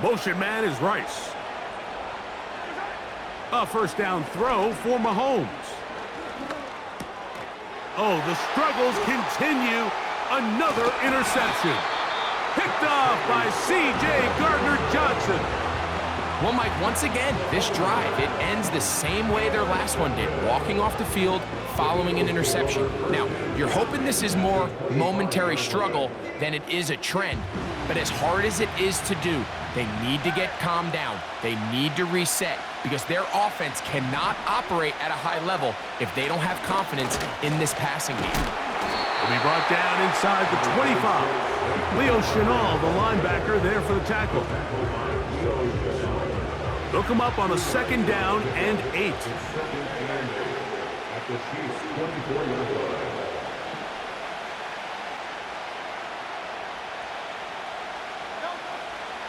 Motion man is Rice. A first down throw for Mahomes. Oh, the struggles continue. Another interception. Picked off by C.J. Gardner-Johnson. Well, Mike, once again, this drive, it ends the same way their last one did, walking off the field following an interception. Now, you're hoping this is more momentary struggle than it is a trend, but as hard as it is to do, they need to get calmed down. They need to reset because their offense cannot operate at a high level if they don't have confidence in this passing game. Will be brought down inside the 25. Leo Chenal, the linebacker, there for the tackle. They'll come up on a second down and 8.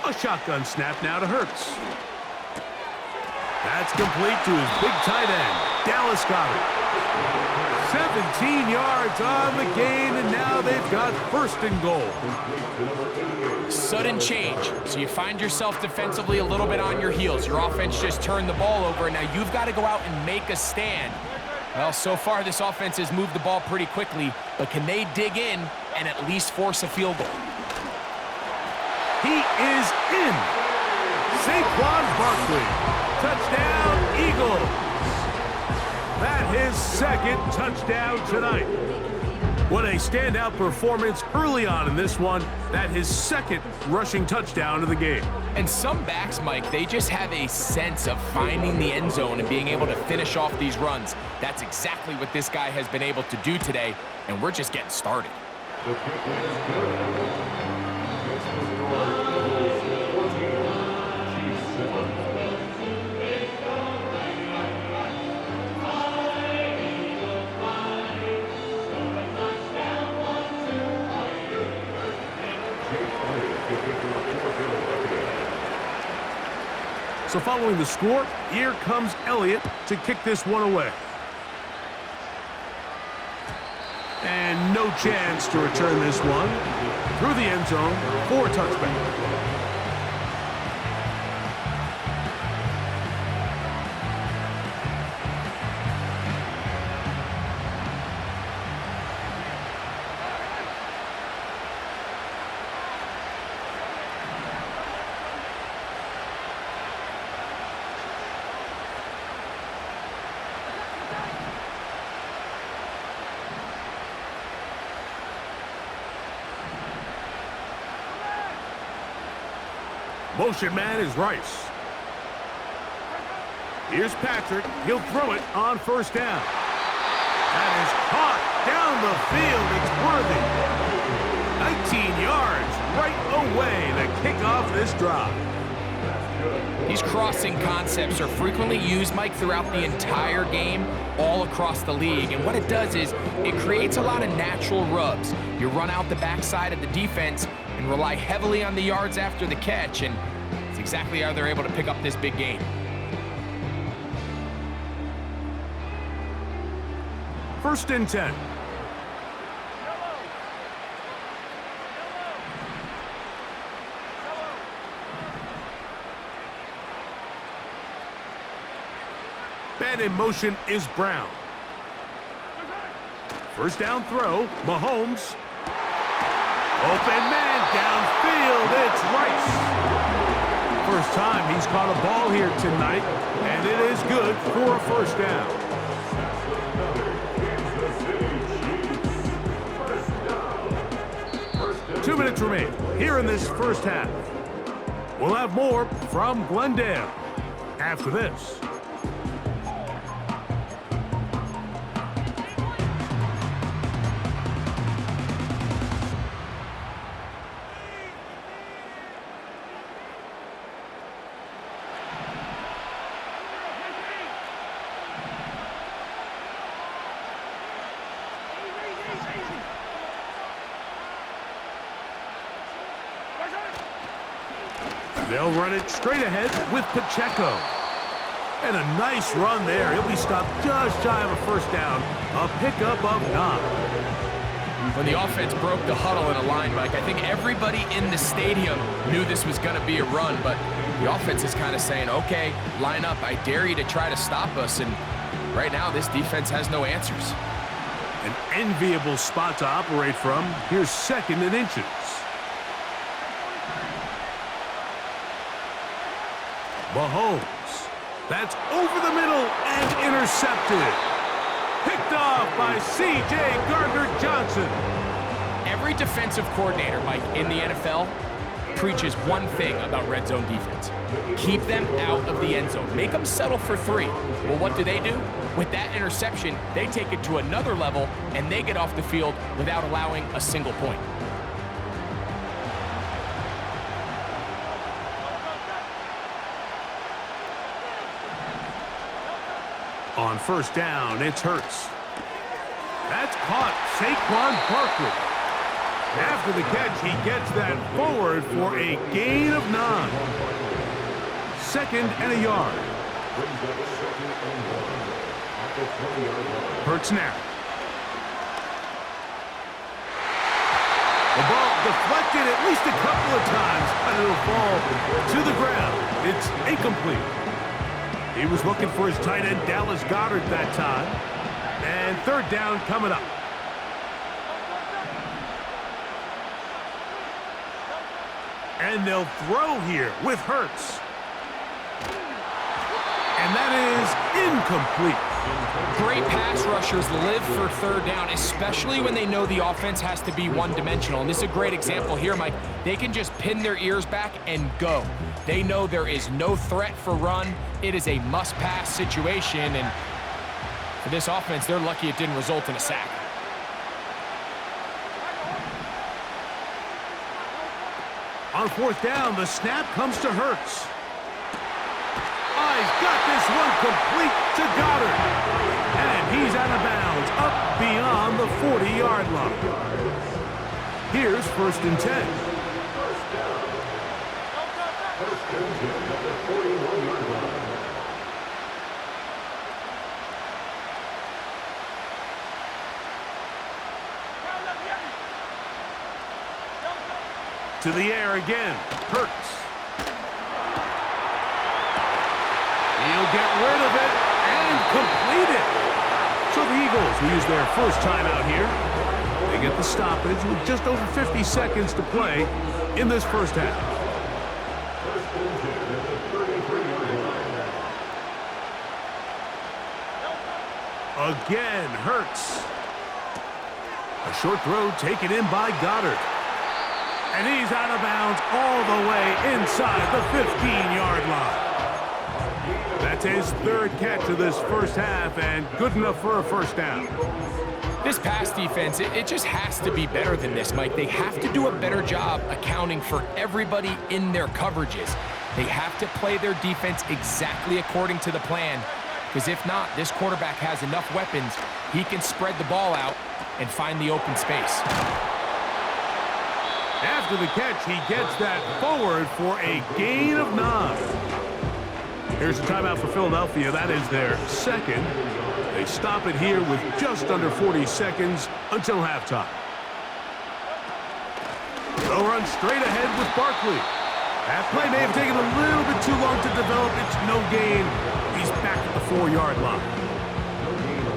A shotgun snap now to Hurts. That's complete to his big tight end. Dallas got it. 17 yards on the gain, and now they've got first and goal. Sudden change. So you find yourself defensively a little bit on your heels. Your offense just turned the ball over, and now you've got to go out and make a stand. Well, so far this offense has moved the ball pretty quickly, but can they dig in and at least force a field goal? He is in. Saquon Barkley. Touchdown, Eagles. That his second touchdown tonight. What a standout performance early on in this one. That his second rushing touchdown of the game. And some backs, Mike, they just have a sense of finding the end zone and being able to finish off these runs. That's exactly what this guy has been able to do today, and we're just getting started. So following the score, here comes Elliott to kick this one away. And no chance to return this one through the end zone for a touchback. Motion man is Rice. Here's Patrick. He'll throw it on first down. That is caught down the field. It's worthy. 19 yards right away to kick off this drive. These crossing concepts are frequently used, Mike, throughout the entire game, all across the league. And what it does is it creates a lot of natural rubs. You run out the backside of the defense and rely heavily on the yards after the catch, and it's exactly how they're able to pick up this big gain. First and 10. Man in motion is Brown. First down throw, Mahomes. Open man downfield, it's Rice. First time he's caught a ball here tonight, and it is good for a first down. Two minutes remain here in this first half. We'll have more from Glendale after this. They'll run it straight ahead with Pacheco. And a nice run there. He'll be stopped just shy of a first down. A pickup of 9. When the offense broke the huddle in a line, Mike, I think everybody in the stadium knew this was going to be a run, but the offense is kind of saying, okay, line up. I dare you to try to stop us, and right now this defense has no answers. An enviable spot to operate from. Here's 2nd and inches. Mahomes. That's over the middle and intercepted. Picked off by C.J. Gardner-Johnson. Every defensive coordinator, Mike, in the NFL preaches one thing about red zone defense. Keep them out of the end zone. Make them settle for 3. Well, what do? With that interception, they take it to another level, and they get off the field without allowing a single point. On 1st down, it's Hurts. That's caught. Saquon Barkley. After the catch, he gets that forward for a gain of 9. 2nd and a yard. Hurts now. The ball deflected at least a couple of times, and it'll fall to the ground. It's incomplete. He was looking for his tight end, Dallas Goedert, that time. And 3rd down coming up. And they'll throw here with Hurts. And that is incomplete. Great pass rushers live for 3rd down, especially when they know the offense has to be one-dimensional. And this is a great example here, Mike. They can just pin their ears back and go. They know there is no threat for run. It is a must-pass situation, and for this offense, they're lucky it didn't result in a sack. On 4th down, the snap comes to Hurts. Oh, he's got this one complete to Goddard. And he's out of bounds, up beyond the 40-yard line. Here's 1st and 10. To the air again. Hurts. He'll get rid of it and complete it. So the Eagles will use their first timeout here. They get the stoppage with just over 50 seconds to play in this first half. Again, Hurts. A short throw taken in by Goddard. And he's out of bounds all the way inside the 15-yard line. That's his 3rd catch of this first half, and good enough for a 1st down. This pass defense, it just has to be better than this, Mike. They have to do a better job accounting for everybody in their coverages. They have to play their defense exactly according to the plan, because if not, this quarterback has enough weapons. He can spread the ball out and find the open space. After the catch, he gets that forward for a gain of 9. Here's a timeout for Philadelphia. That is their 2nd. They stop it here with just under 40 seconds until halftime. They'll run straight ahead with Barkley. That play may have taken a little bit too long to develop. It's no gain. He's back at the 4-yard line.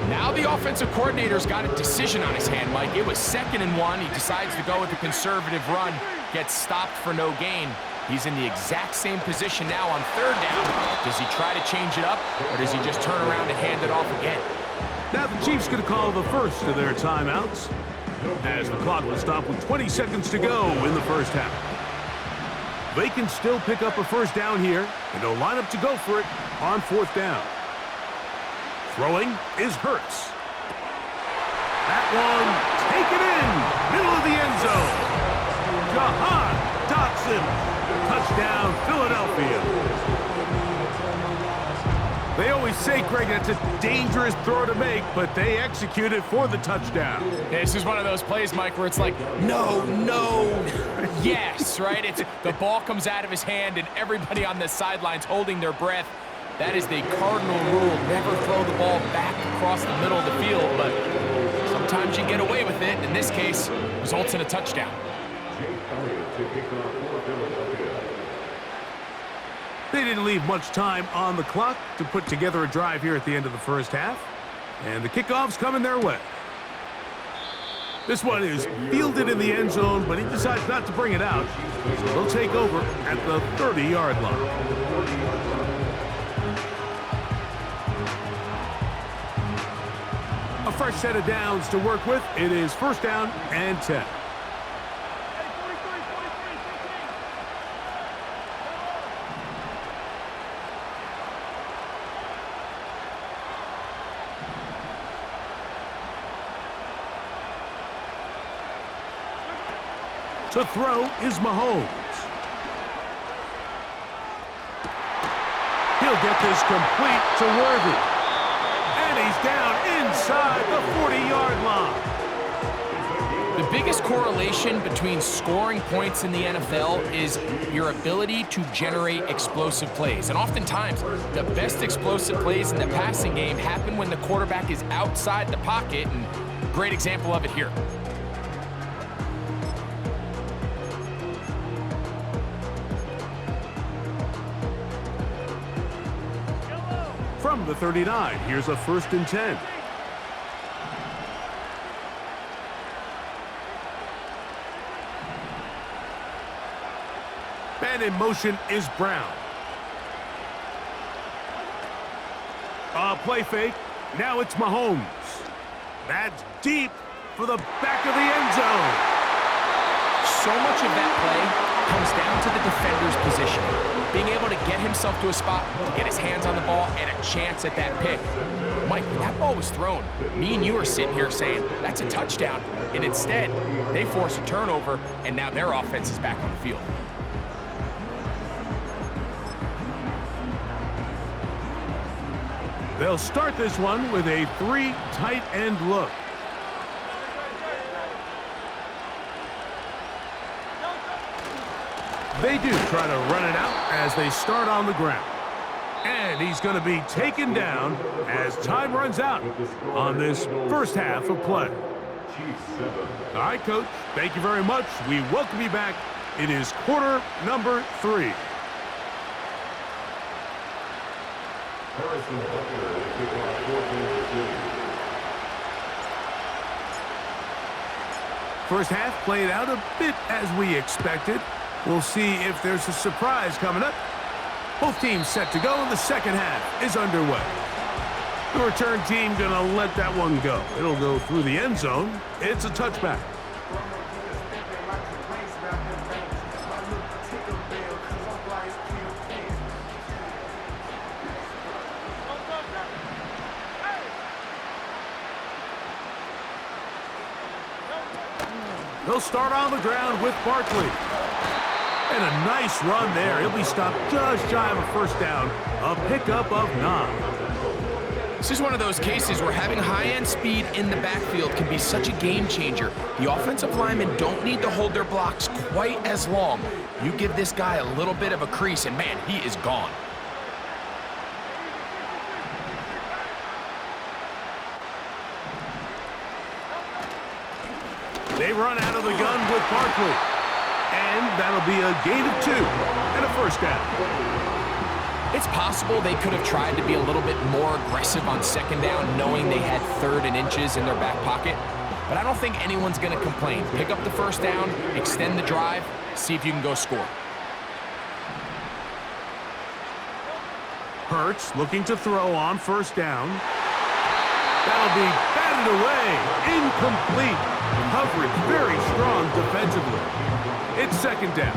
Now the offensive coordinator's got a decision on his hand, Mike. It was 2nd and 1. He decides to go with a conservative run, gets stopped for no gain. He's in the exact same position now on 3rd down. Does he try to change it up, or does he just turn around and hand it off again? Now the Chiefs going to call the first of their timeouts as the clock will stop with 20 seconds to go in the first half. They can still pick up a 1st down here, and they'll line up to go for it on 4th down. Throwing is Hurts. That one taken in, middle of the end zone. Jahan Dotson, touchdown Philadelphia. They always say, Greg, that's a dangerous throw to make, but they execute it for the touchdown. This is one of those plays, Mike, where it's like, no, yes, right? It's the ball comes out of his hand, and everybody on the sidelines holding their breath. That is the cardinal rule. Never throw the ball back across the middle of the field, but some Sometimes you get away with it. In this case, results in a touchdown. They didn't leave much time on the clock to put together a drive here at the end of the first half. And the kickoff's coming their way. This one is fielded in the end zone, but he decides not to bring it out. So they'll take over at the 30-yard line. A fresh set of downs to work with. It is first down and 10. To throw is Mahomes. He'll get this complete to Worthy. And he's down inside the 40-yard line. The biggest correlation between scoring points in the NFL is your ability to generate explosive plays. And oftentimes, the best explosive plays in the passing game happen when the quarterback is outside the pocket. And great example of it here. From the 39, here's a first and 10. And in motion is Brown. A play fake. Now it's Mahomes. That's deep for the back of the end zone. So much of that play comes down to the defender's position. Being able to get himself to a spot, to get his hands on the ball, and a chance at that pick. Mike, when that ball was thrown, me and you are sitting here saying, that's a touchdown. And instead, they force a turnover, and now their offense is back on the field. They'll start this one with a 3 tight end look. They do try to run it out as they start on the ground. And he's going to be taken down as time runs out on this first half of play. All right, Coach, thank you very much. We welcome you back. It is quarter number 3. First half played out a bit as we expected. We'll see if there's a surprise coming up. Both teams set to go, and the second half is underway. The return team gonna let that one go. It'll go through the end zone. It's a touchback. They'll start on the ground with Barkley. And a nice run there. He'll be stopped just shy of a first down. A pickup of 9. This is one of those cases where having high-end speed in the backfield can be such a game changer. The offensive linemen don't need to hold their blocks quite as long. You give this guy a little bit of a crease, and man, he is gone. They run out of the gun with Barkley. And that'll be a gain of 2 and a first down. It's possible they could have tried to be a little bit more aggressive on second down, knowing they had 3rd and inches in their back pocket. But I don't think anyone's going to complain. Pick up the first down, extend the drive, see if you can go score. Hurts looking to throw on first down. That'll be batted away. Incomplete. Coverage very strong defensively. It's second down.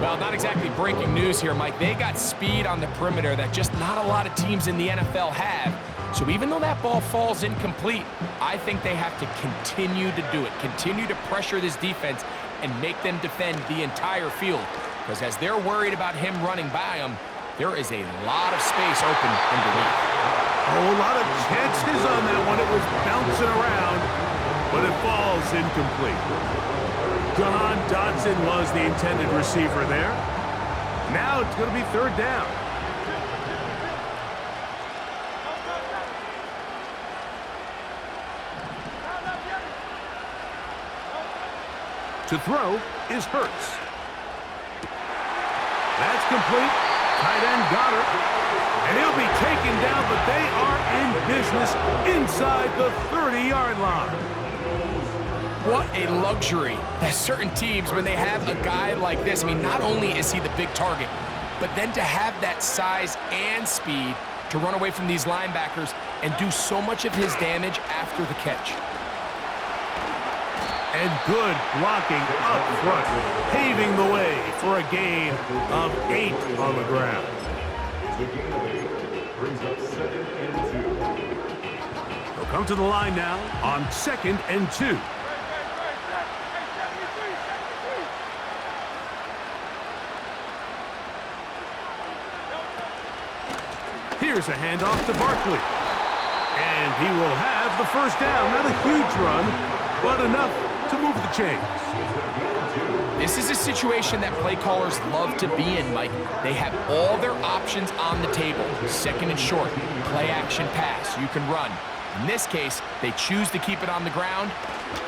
Well, not exactly breaking news here, Mike. They got speed on the perimeter that just not a lot of teams in the NFL have. So even though that ball falls incomplete, I think they have to continue to do it. Continue to pressure this defense and make them defend the entire field. Because as they're worried about him running by them, there is a lot of space open underneath. Oh, a lot of chances on that one. It was bouncing around, but it falls incomplete. John Dodson was the intended receiver there. Now it's going to be third down. To throw is Hurts. That's complete. Tight end got her. And he'll be taken down, but they are in business inside the 30-yard line. What a luxury that certain teams, when they have a guy like this, I mean, not only is he the big target, but then to have that size and speed to run away from these linebackers and do so much of his damage after the catch. And good blocking up front, paving the way for a gain of 8 on the ground. They'll come to the line now on 2nd and 2. Here's a handoff to Barkley. And he will have the first down. Not a huge run, but enough to move the chains. This is a situation that play callers love to be in, Mike. They have all their options on the table. 2nd and short, play action pass, you can run. In this case, they choose to keep it on the ground,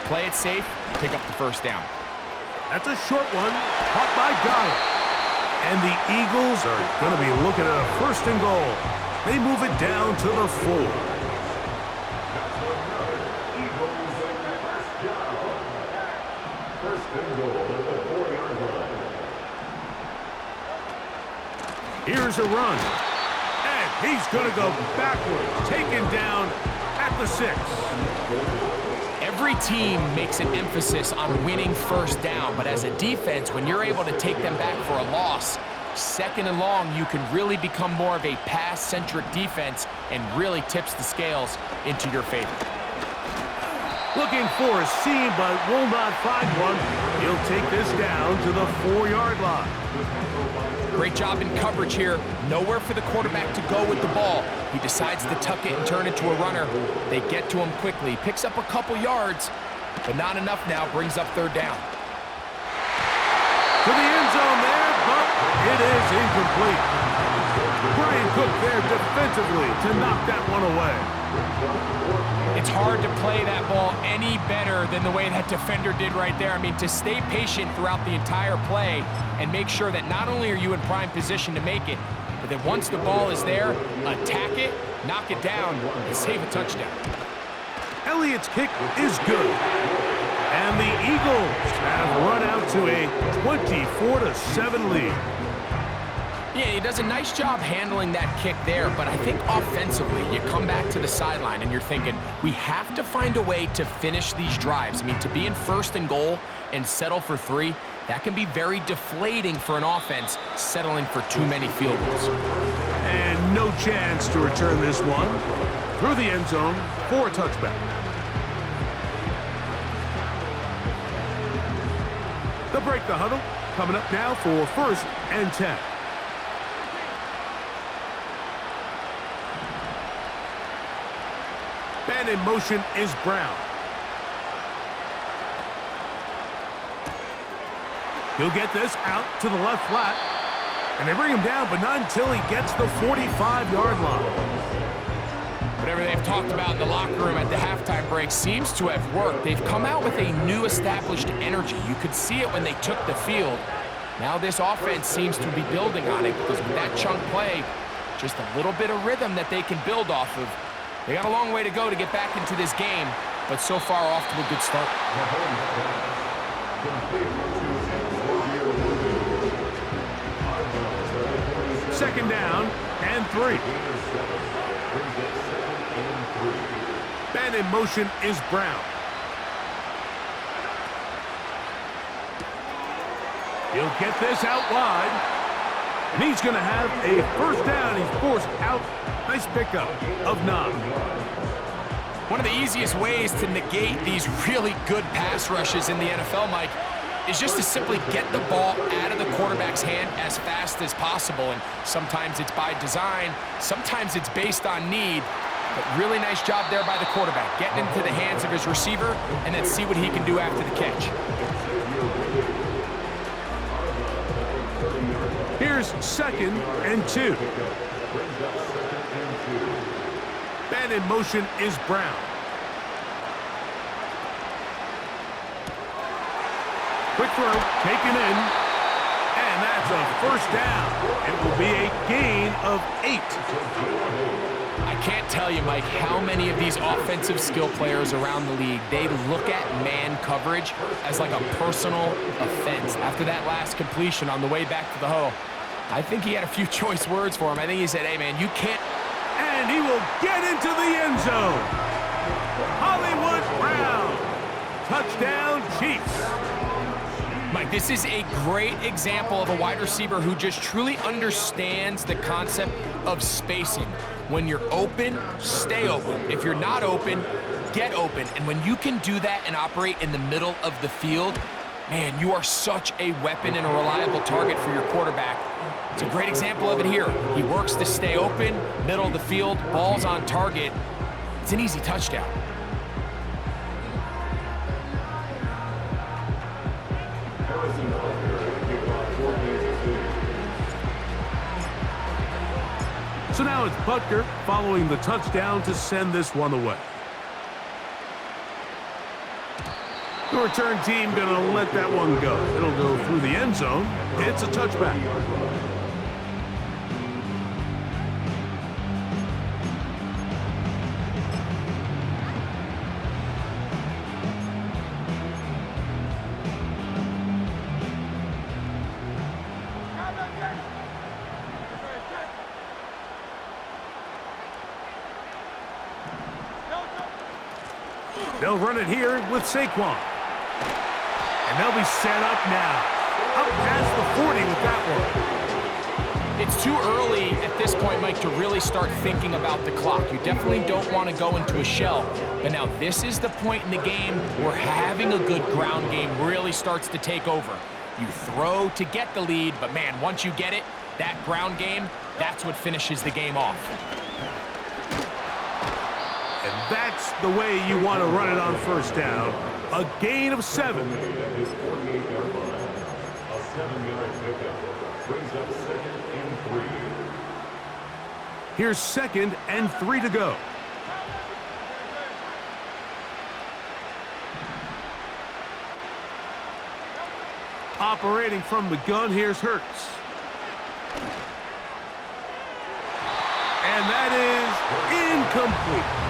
play it safe, pick up the first down. That's a short one, caught by Goddard. And the Eagles are going to be looking at a 1st and goal. They move it down to the 4. Here's a run. And he's going to go backwards, taken down at the 6. Every team makes an emphasis on winning first down, but as a defense, when you're able to take them back for a loss, 2nd and long, you can really become more of a pass-centric defense and really tips the scales into your favor. Looking for a seam, but will not find one. He'll take this down to the 4-yard line. Great job in coverage here. Nowhere for the quarterback to go with the ball. He decides to tuck it and turn it to a runner. They get to him quickly. Picks up a couple yards, but not enough now. Brings up 3rd down. To the end zone there, but it is incomplete. Brian Cook there defensively to knock that one away. It's hard to play that ball any better than the way that defender did right there. I mean, to stay patient throughout the entire play and make sure that not only are you in prime position to make it, but that once the ball is there, attack it, knock it down, and save a touchdown. Elliott's kick is good. And the Eagles have run out to a 24-7 lead. Yeah, he does a nice job handling that kick there, but I think offensively, you come back to the sideline and you're thinking, we have to find a way to finish these drives. I mean, to be in 1st and goal and settle for 3, that can be very deflating for an offense settling for too many field goals. And no chance to return this one through the end zone for a touchback. They'll break the huddle. Coming up now for 1st and 10. Man in motion is Brown. He'll get this out to the left flat. And they bring him down, but not until he gets the 45-yard line. Whatever they've talked about in the locker room at the halftime break seems to have worked. They've come out with a new established energy. You could see it when they took the field. Now this offense seems to be building on it because with that chunk play, just a little bit of rhythm that they can build off of. They got a long way to go to get back into this game, but so far off to a good start. 2nd down and 3. Man in motion is Brown. He'll get this out wide. And he's going to have a 1st down. He's forced out. Nice pickup of 9. One of the easiest ways to negate these really good pass rushes in the NFL, Mike, is just to simply get the ball out of the quarterback's hand as fast as possible. And sometimes it's by design, sometimes it's based on need. But really nice job there by the quarterback, getting into the hands of his receiver and then see what he can do after the catch. Here's 2nd and 2. Man in motion is Brown. Quick throw, taken in, and that's a first down. It will be a gain of 8. I can't tell you, Mike, how many of these offensive skill players around the league, they look at man coverage as like a personal offense. After that last completion on the way back to the huddle, I think he had a few choice words for him. I think he said, hey, man, you can't. And he will get into the end zone. Hollywood Brown. Touchdown, Chiefs. Mike, this is a great example of a wide receiver who just truly understands the concept of spacing. When you're open, stay open. If you're not open, get open. And when you can do that and operate in the middle of the field, man, you are such a weapon and a reliable target for your quarterback. It's a great example of it here. He works to stay open, middle of the field, ball's on target. It's an easy touchdown. So now it's Butker following the touchdown to send this one away. The return team going to let that one go. It'll go through the end zone. It's a touchback. They'll run it here with Saquon. And they'll be set up now. Up past the 40 with that one. It's too early at this point, Mike, to really start thinking about the clock. You definitely don't want to go into a shell. But now this is the point in the game where having a good ground game really starts to take over. You throw to get the lead, but man, once you get it, that ground game, that's what finishes the game off. And that's the way you want to run it on first down. A gain of 7. Here's 2nd and 3 to go. Operating from the gun, here's Hurts. And that is incomplete.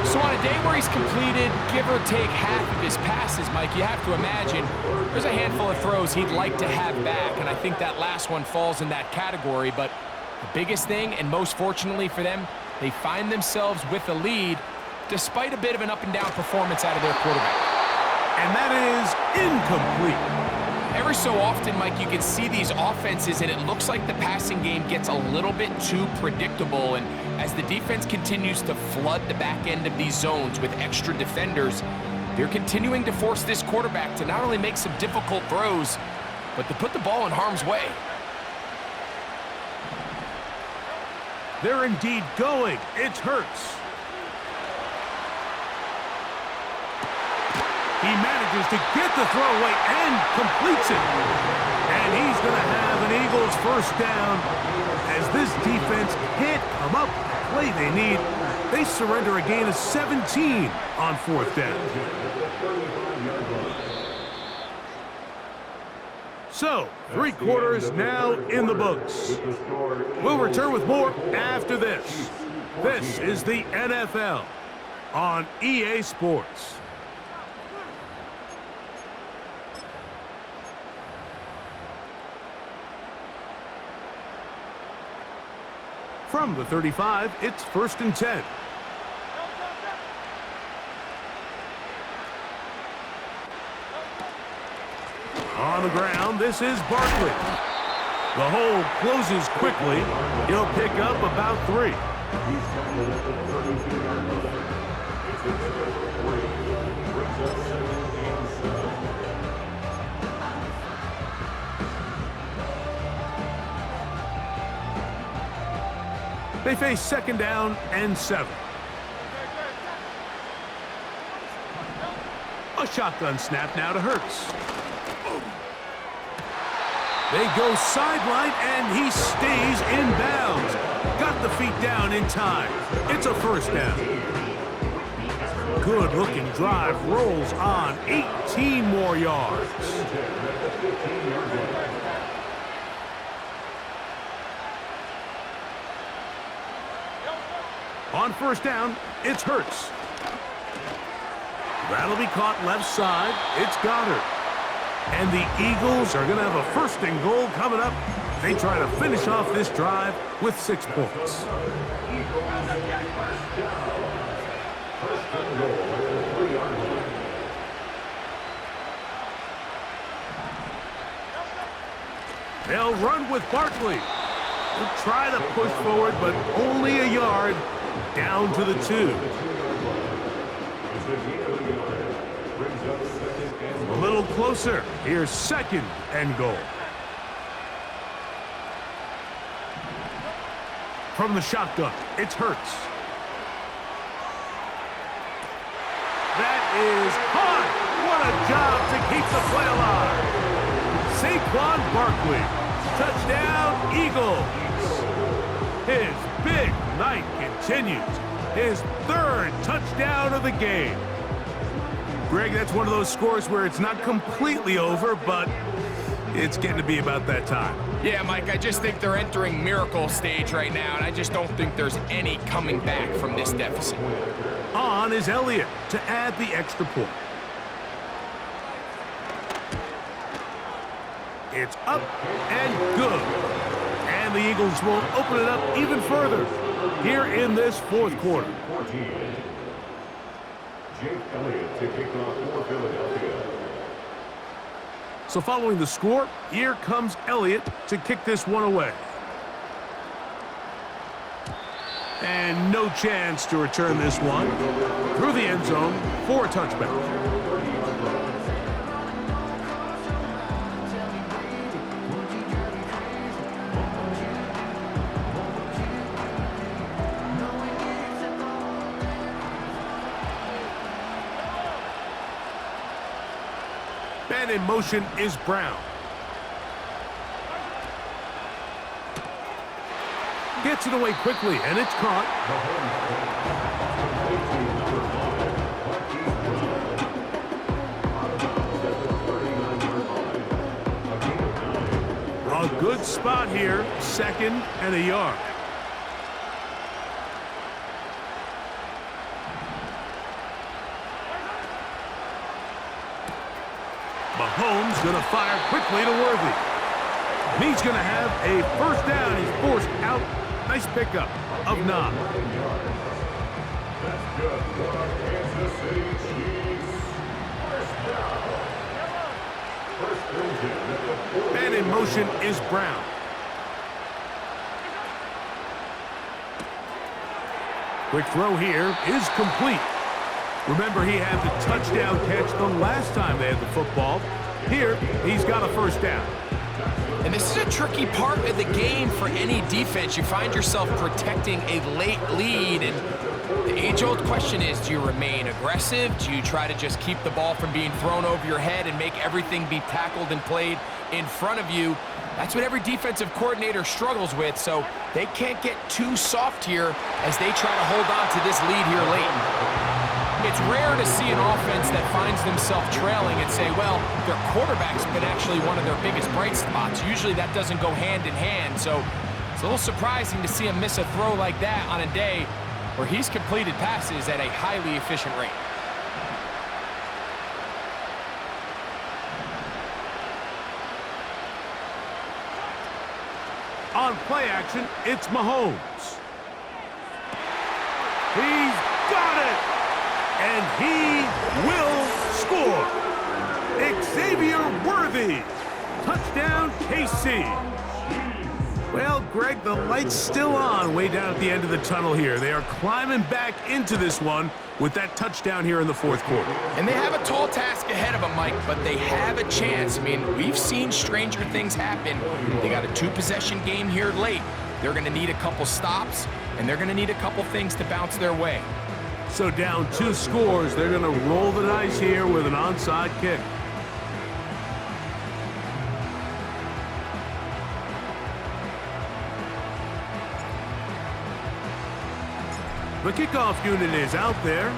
So on a day where he's completed, give or take half of his passes, Mike, you have to imagine there's a handful of throws he'd like to have back, and I think that last one falls in that category. But the biggest thing, and most fortunately for them, they find themselves with a lead despite a bit of an up-and-down performance out of their quarterback. And that is incomplete. Every so often, Mike, you can see these offenses, and it looks like the passing game gets a little bit too predictable. And as the defense continues to flood the back end of these zones with extra defenders, they're continuing to force this quarterback to not only make some difficult throws, but to put the ball in harm's way. They're indeed going. It's Hurts. He manages to get the throw away and completes it. And he's going to have an Eagles first down. As this defense can't come up with the play they need, they surrender a gain of 17 on 4th down. So, 3 quarters now in the books. We'll return with more after this. This is the NFL on EA Sports. From the 35, it's 1st and 10. On the ground, this is Barkley. The hole closes quickly. He'll pick up about 3. They face 2nd down and 7. A shotgun snap now to Hurts. They go sideline, and he stays in bounds. Got the feet down in time. It's a first down. Good-looking drive rolls on 18 more yards. On first down, it's Hurts. That'll be caught left side. It's Goddard. And the Eagles are going to have a first and goal coming up. They try to finish off this drive with 6 points. They'll run with Barkley. They'll try to push forward, but only a yard down to the 2. A little closer. Here's second and goal. From the shotgun, it's Hurts. That is hot. What a job to keep the play alive. Saquon Barkley. Touchdown, Eagles. His big night continues. His 3rd touchdown of the game. Greg, that's one of those scores where it's not completely over, but it's getting to be about that time. Yeah, Mike, I just think they're entering miracle stage right now, and I just don't think there's any coming back from this deficit. On is Elliott to add the extra point. It's up and good. And the Eagles will open it up even further here in this 4th quarter. So following the score, here comes Elliott to kick this one away. And no chance to return this one through the end zone for a touchback. And in motion is Brown. Gets it away quickly, and it's caught. A good spot here, 2nd and a yard. Mahomes going to fire quickly to Worthy. He's going to have a first down. He's forced out. Nice pickup of 9. And in motion is Brown. Quick throw here is complete. Remember, he had the touchdown catch the last time they had the football. Here, he's got a first down. And this is a tricky part of the game for any defense. You find yourself protecting a late lead, and the age-old question is, do you remain aggressive? Do you try to just keep the ball from being thrown over your head and make everything be tackled and played in front of you? That's what every defensive coordinator struggles with, so they can't get too soft here as they try to hold on to this lead here late. It's rare to see an offense that finds themselves trailing and say, well, their quarterback's been actually one of their biggest bright spots. Usually that doesn't go hand in hand, so it's a little surprising to see him miss a throw like that on a day where he's completed passes at a highly efficient rate. On play action, it's Mahomes. He's got it! And he will score. Xavier Worthy. Touchdown, KC. Well, Greg, the light's still on way down at the end of the tunnel here. They are climbing back into this one with that touchdown here in the 4th quarter. And they have a tall task ahead of them, Mike, but they have a chance. I mean, we've seen stranger things happen. They got a 2-possession game here late. They're going to need a couple stops, and they're going to need a couple things to bounce their way. So down 2 scores, they're going to roll the dice here with an onside kick. The kickoff unit is out there.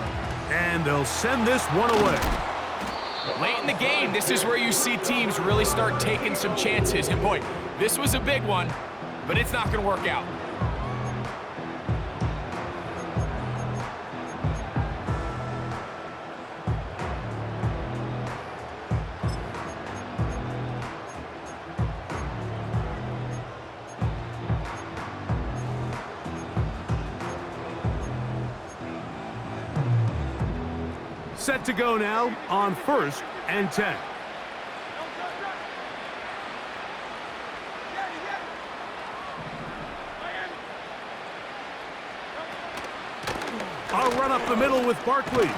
And they'll send this one away. Late in the game, this is where you see teams really start taking some chances. And boy, this was a big one, but it's not going to work out. Set to go now on 1st and 10. A run up the middle with Barkley.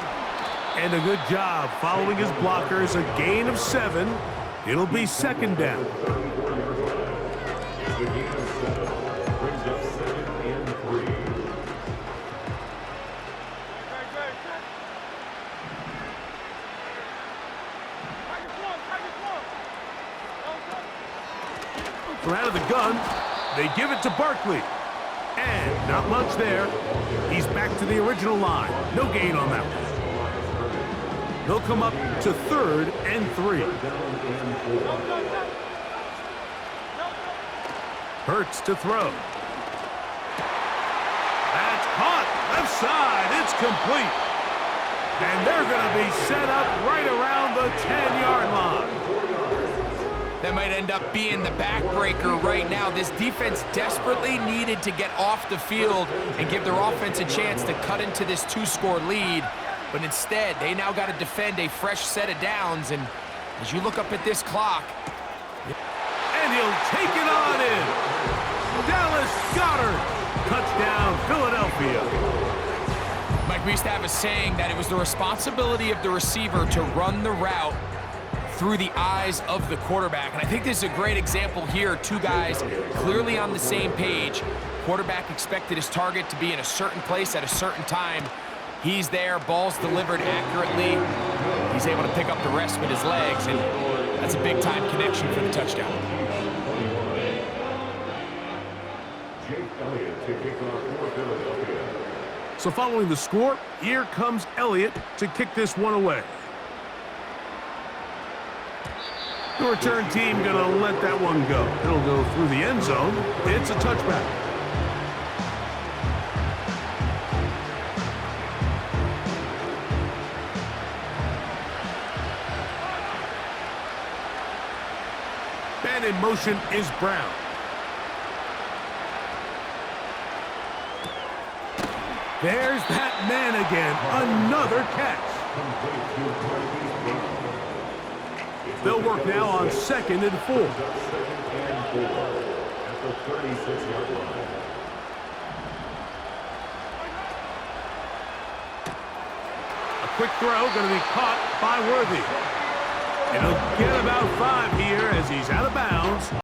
And a good job following his blockers. A gain of 7. It'll be 2nd down. From out of the gun, they give it to Barkley. And not much there. He's back to the original line. No gain on that one. They'll come up to 3rd and 3. Hurts to throw. That's caught. Left side. It's complete. And they're going to be set up right around the 10-yard line. That might end up being the backbreaker right now. This defense desperately needed to get off the field and give their offense a chance to cut into this 2-score lead. But instead, they now got to defend a fresh set of downs. And as you look up at this clock... And he'll take it on in. Dallas Goedert. Touchdown, Philadelphia. Mike, we used to have a saying that it was the responsibility of the receiver to run the route through the eyes of the quarterback. And I think this is a great example here. Two guys clearly on the same page. Quarterback expected his target to be in a certain place at a certain time. He's there, ball's delivered accurately. He's able to pick up the rest with his legs, and that's a big-time connection for the touchdown. So following the score, here comes Elliott to kick this one away. The return team gonna let that one go. It'll go through the end zone. It's a touchback. And in motion is Brown. There's that man again. Another catch. They'll work now on 2nd and 4. A quick throw going to be caught by Worthy. And he'll get about 5 here as he's out of bounds.